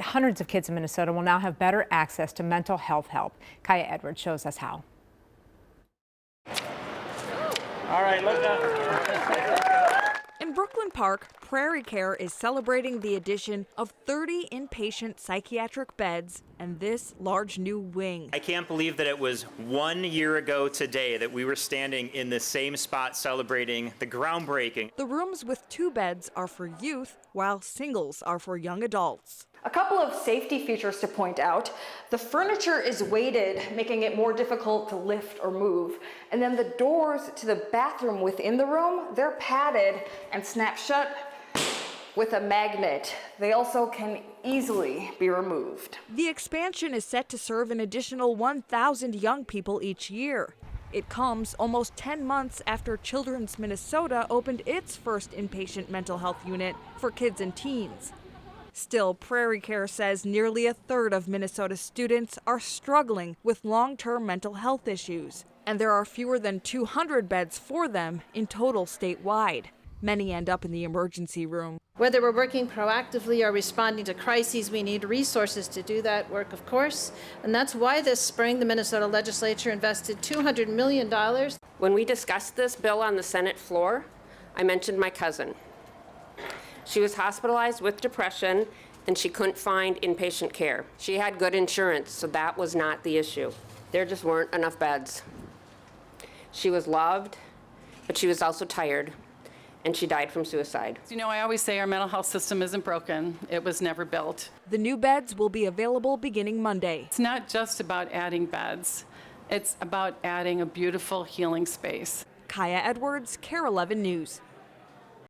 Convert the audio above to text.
Hundreds of kids in Minnesota will now have better access to mental health help. Kaya Edwards shows us how. All right, look up. In Brooklyn Park, Prairie Care is celebrating the addition of 30 inpatient psychiatric beds and this large new wing. I can't believe that it was 1 year ago today that we were standing in the same spot celebrating the groundbreaking. The rooms with 2 beds are for youth, while singles are for young adults. A couple of safety features to point out. The furniture is weighted, making it more difficult to lift or move. And then the doors to the bathroom within the room, they're padded and snap shut with a magnet. They also can easily be removed. The expansion is set to serve an additional 1,000 young people each year. It comes almost 10 months after Children's Minnesota opened its first inpatient mental health unit for kids and teens. Still, Prairie Care says nearly a third of Minnesota students are struggling with long-term mental health issues, and there are fewer than 200 beds for them in total statewide. Many end up in the emergency room. Whether we're working proactively or responding to crises, we need resources to do that work, of course. And that's why this spring the Minnesota legislature invested $200 million. When we discussed this bill on the Senate floor, I mentioned my cousin. She was hospitalized with depression and she couldn't find inpatient care. She had good insurance, so that was not the issue. There just weren't enough beds. She was loved, but she was also tired, and she died from suicide. You know, I always say our mental health system isn't broken. It was never built. The new beds will be available beginning Monday. It's not just about adding beds. It's about adding a beautiful healing space. Kaya Edwards, KARE 11 News.